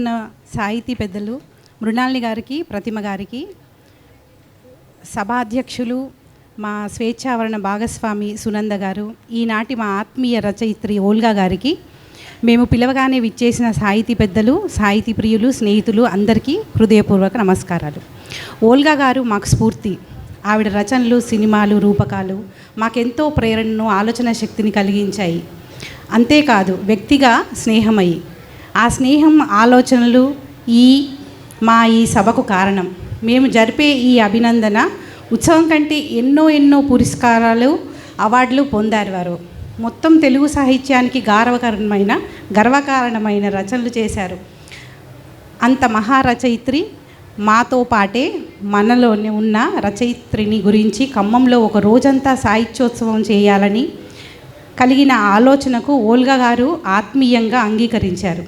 ఉన్న సాహితీ పెద్దలు మృణాలిని గారికి, ప్రతిమ గారికి, సభాధ్యక్షులు మా స్వేచ్ఛావరణ భాగస్వామి సునంద గారు, ఈనాటి మా ఆత్మీయ రచయిత్రి ఓల్గా గారికి, మేము పిలవగానే విచ్చేసిన సాహితీ పెద్దలు, సాహితీ ప్రియులు, స్నేహితులు అందరికీ హృదయపూర్వక నమస్కారాలు. ఓల్గా గారు మాకు స్ఫూర్తి. ఆవిడ రచనలు, సినిమాలు, రూపకాలు మాకెంతో ప్రేరణను, ఆలోచన శక్తిని కలిగించాయి. అంతేకాదు వ్యక్తిగా స్నేహమయ్యి, ఆ స్నేహం, ఆలోచనలు ఈ సభకు కారణం. మేము జరిపే ఈ అభినందన ఉత్సవం కంటే ఎన్నో పురస్కారాలు, అవార్డులు పొందారు వారు. మొత్తం తెలుగు సాహిత్యానికి గర్వకారణమైన రచనలు చేశారు. అంత మహారచయిత్రి మాతో పాటే మనలోనే ఉన్న రచయిత్రిని గురించి ఖమ్మంలో ఒక రోజంతా సాహిత్యోత్సవం చేయాలని కలిగిన ఆలోచనకు ఓల్గా గారు ఆత్మీయంగా అంగీకరించారు.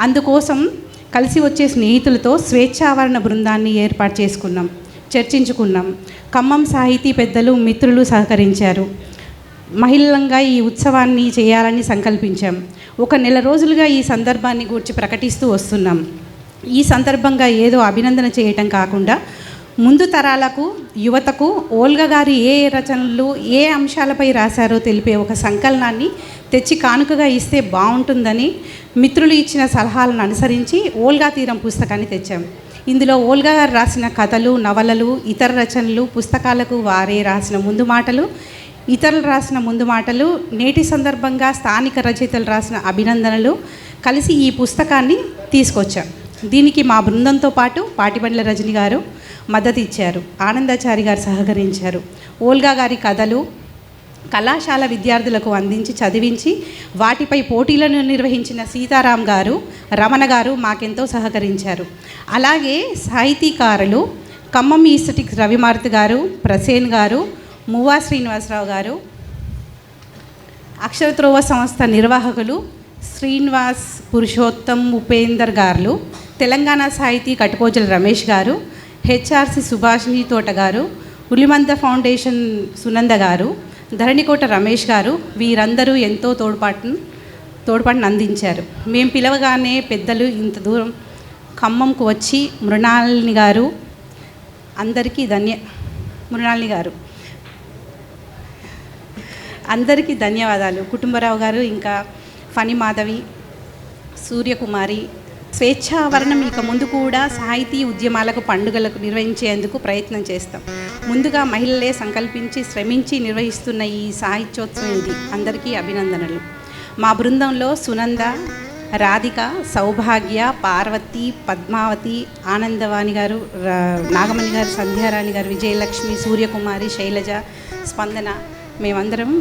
అందుకోసం కలిసి వచ్చే స్నేహితులతో స్వేచ్ఛావరణ బృందాన్ని ఏర్పాటు చేసుకున్నాం, చర్చించుకున్నాం. ఖమ్మం సాహితీ పెద్దలు, మిత్రులు సహకరించారు. మహిళలంగా ఈ ఉత్సవాన్ని చేయాలని సంకల్పించాం. ఒక నెల రోజులుగా ఈ సందర్భాన్ని గురించి ప్రకటిస్తూ వస్తున్నాం. ఈ సందర్భంగా ఏదో అభినందన చేయటం కాకుండా ముందు తరాలకు, యువతకు ఓల్గా గారు ఏ రచనలు, ఏ అంశాలపై రాశారో తెలిపే ఒక సంకలనాన్ని తెచ్చి కానుకగా ఇస్తే బాగుంటుందని మిత్రులు ఇచ్చిన సలహాలను అనుసరించి ఓల్గా తీరం పుస్తకాన్ని తెచ్చాం. ఇందులో ఓల్గా గారు రాసిన కథలు, నవలలు, ఇతర రచనలు, పుస్తకాలకు వారే రాసిన ముందు మాటలు, ఇతరులు రాసిన ముందు మాటలు, నేటి సందర్భంగా స్థానిక రచయితలు రాసిన అభినందనలు కలిసి ఈ పుస్తకాన్ని తీసుకొచ్చాం. దీనికి మా బృందంతో పాటు పాటిబండ్ల రజని గారు మద్దతు ఇచ్చారు. ఆనందాచారి గారు సహకరించారు. ఓల్గా గారి కథలు కళాశాల విద్యార్థులకు అందించి చదివించి వాటిపై పోటీలను నిర్వహించిన సీతారాం గారు, రమణ గారు మాకెంతో సహకరించారు. అలాగే సాహితీకారులు ఖమ్మం ఈస్థెటిక్స్ రవిమారుతి గారు, ప్రసేన్ గారు, మువ్వా శ్రీనివాసరావు గారు, అక్షరత్రోవ సంస్థ నిర్వాహకులు శ్రీనివాస్, పురుషోత్తం, ఉపేందర్ గారు, తెలంగాణ సాహితీ కటుపోజల రమేష్ గారు, హెచ్ఆర్సి సుభాషిణి తోట గారు, ఉలిమంద ఫౌండేషన్ సునంద గారు, ధరణికోట రమేష్ గారు, వీరందరూ ఎంతో తోడ్పాటును అందించారు. మేము పిలవగానే పెద్దలు ఇంత దూరం ఖమ్మంకు వచ్చి మృణాలిని గారు అందరికీ ధన్యవాదాలు. కుటుంబరావు గారు, ఇంకా ఫణి మాధవి, సూర్యకుమారి. స్వేచ్ఛావరణం ఇక ముందు కూడా సాహితీ ఉద్యమాలకు, పండుగలకు నిర్వహించేందుకు ప్రయత్నం చేస్తాం. ముందుగా మహిళలే సంకల్పించి శ్రమించి నిర్వహిస్తున్న ఈ సాహిత్యోత్సవం ఇది. అందరికీ అభినందనలు. మా బృందంలో సునంద, రాధిక, సౌభాగ్య, పార్వతి, పద్మావతి, ఆనందవాణి గారు, నాగమణి గారు, సంధ్యారాణి గారు, విజయలక్ష్మి, సూర్యకుమారి, శైలజ, స్పందన, మేమందరం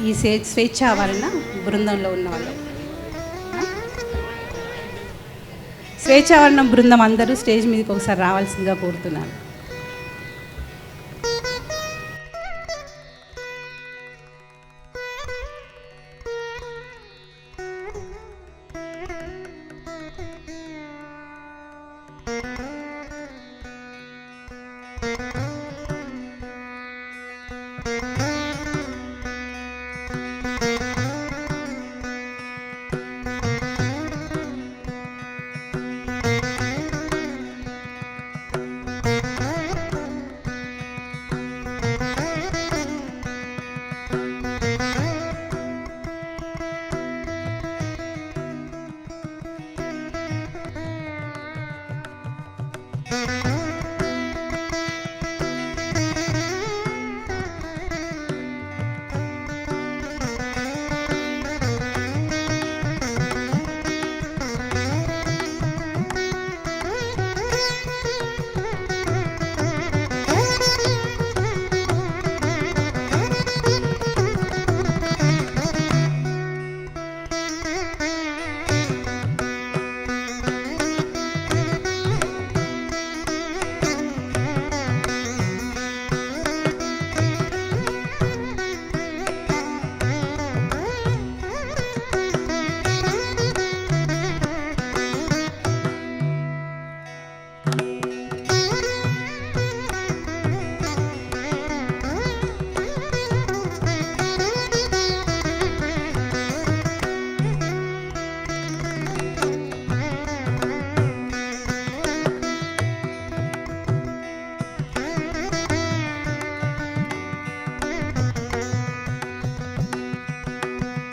ఈ స్వేచ్ఛావరణ బృందంలో ఉన్నవాళ్ళం. స్వేచ్ఛావరణం బృందం అందరూ స్టేజ్ మీదకి ఒకసారి రావాల్సిందిగా కోరుతున్నాను.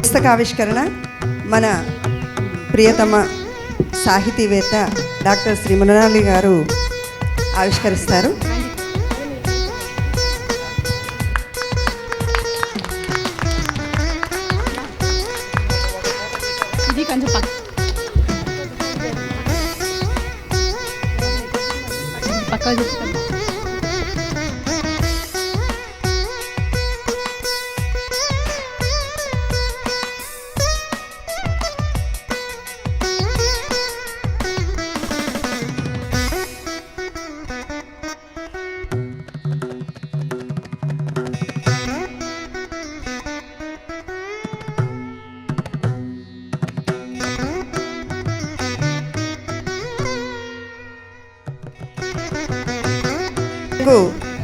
పుస్తకావిష్కరణ మన ప్రియతమ సాహితీవేత్త డాక్టర్ శ్రీ మృణాలి గారు ఆవిష్కరిస్తారు. ఇది కొంచెం పక్క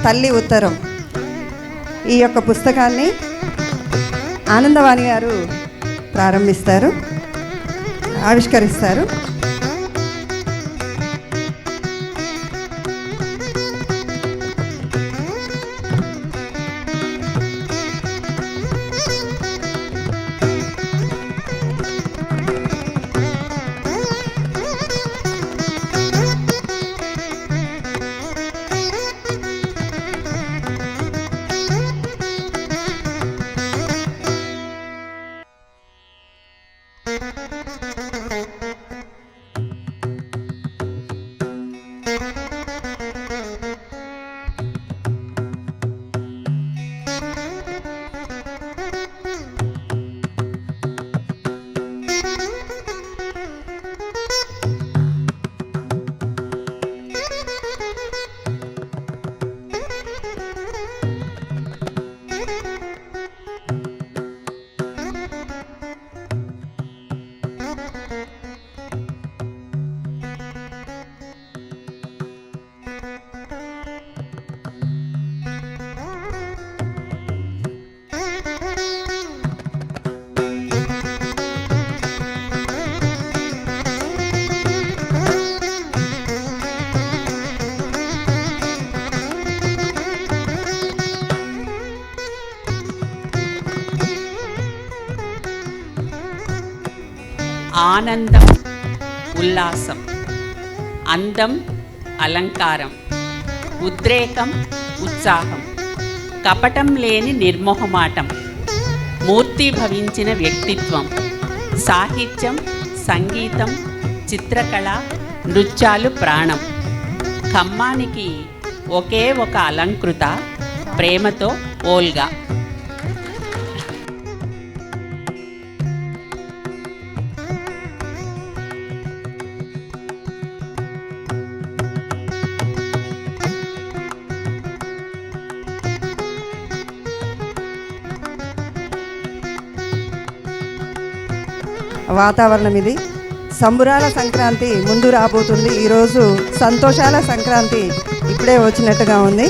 తల్లి ఉత్తరం. ఈ యొక్క పుస్తకాన్ని ఆనందవాణి గారు ప్రారంభిస్తారు, ఆవిష్కరిస్తారు. ఆనందం, ఉల్లాసం, అందం, అలంకారం, ఉద్రేకం, ఉత్సాహం, కపటం లేని నిర్మోహమాటం, మూర్తిభవించిన వ్యక్తిత్వం, సాహిత్యం, సంగీతం, చిత్రకళ, నృత్యాలు ప్రాణం. ఖమ్మానికి ఒకే ఒక అలంకృత, ప్రేమతో ఓల్గా. వాతావరణం ఇది. సంబురాల సంక్రాంతి ముందు రాబోతుంది. ఈరోజు సంతోషాల సంక్రాంతి ఇప్పుడే వచ్చినట్టుగా ఉంది.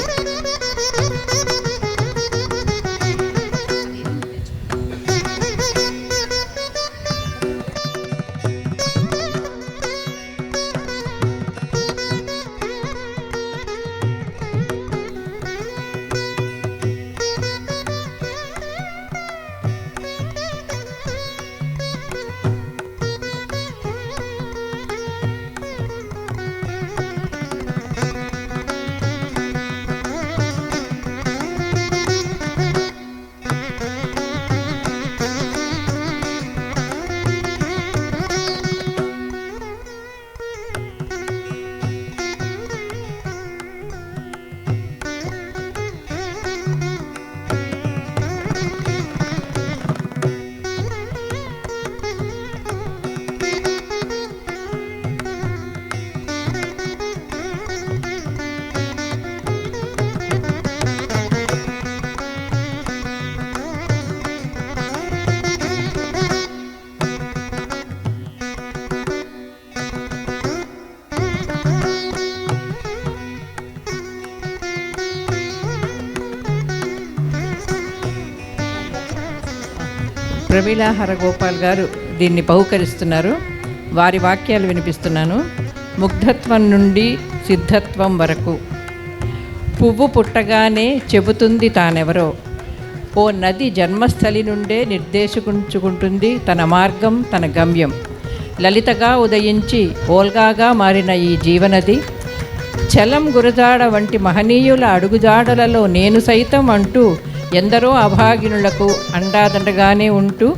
ప్రమీళ హరగోపాల్ గారు దీన్ని బహుకరిస్తున్నారు. వారి వాక్యాలు వినిపిస్తున్నాను. ముగ్ధత్వం నుండి సిద్ధత్వం వరకు పువ్వు పుట్టగానే చెబుతుంది తానెవరో, ఓ నది జన్మస్థలి నుండే నిర్దేశించుకుంటుంది తన మార్గం, తన గమ్యం. లలితగా ఉదయించి ఓల్గాగా మారిన ఈ జీవనది చలం గురజాడ వంటి మహనీయుల అడుగుజాడలలో నేను సైతం అంటూ ఎందరో అభాగినులకు అండాదండగానే ఉంటూ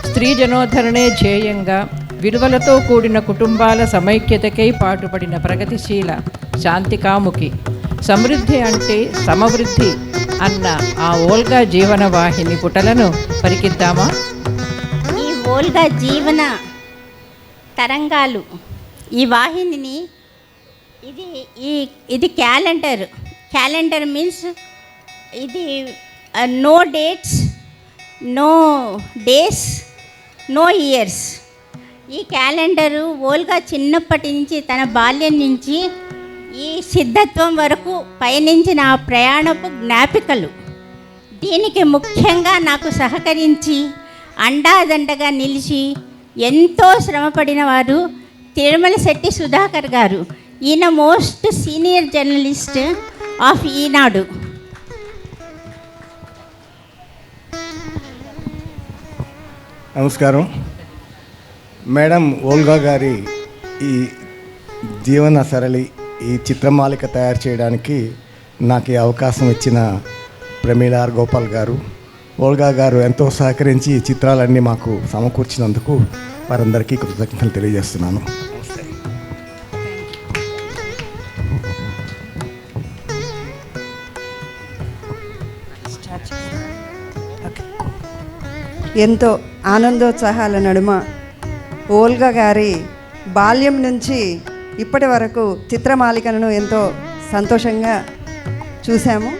స్త్రీ జనోద్ధరణే ధ్యేయంగా విలువలతో కూడిన కుటుంబాల సమైక్యతకై పాటుపడిన ప్రగతిశీల శాంతికాముకి. సమృద్ధి అంటే సమవృద్ధి అన్న ఆ ఓల్గా జీవన వాహిని పుటలను పరికిద్దామా? ఈ ఓల్గా జీవన తరంగాలు, ఈ వాహినిని ఇది క్యాలెండర్ మీన్స్ ఇది no dates, no days, no years. ఈ క్యాలెండరు ఓల్గా చిన్నప్పటి నుంచి తన బాల్యం నుంచి ఈ సిద్ధత్వం వరకు పయనించిన ఆ ప్రయాణపు జ్ఞాపికలు. దీనికి ముఖ్యంగా నాకు సహకరించి అండాదండగా నిలిచి ఎంతో శ్రమపడిన వారు తిరుమల శెట్టి సుధాకర్ గారు. ఈయన మోస్ట్ సీనియర్ జర్నలిస్ట్ ఆఫ్ ఈనాడు. నమస్కారం మేడం. ఓల్గా గారి ఈ జీవన సరళి, ఈ చిత్రమాలిక తయారు చేయడానికి నాకు ఈ అవకాశం ఇచ్చిన ప్రమీల ఆర్ గోపాల్ గారు, ఓల్గా గారు ఎంతో సహకరించి ఈ చిత్రాలన్నీ మాకు సమకూర్చినందుకు వారందరికీ కృతజ్ఞతలు తెలియజేస్తున్నాను. ఎంతో ఆనందోత్సాహాల నడుమ ఓల్గా గారి బాల్యం నుంచి ఇప్పటి వరకు చిత్రమాలికలను ఎంతో సంతోషంగా చూసాము.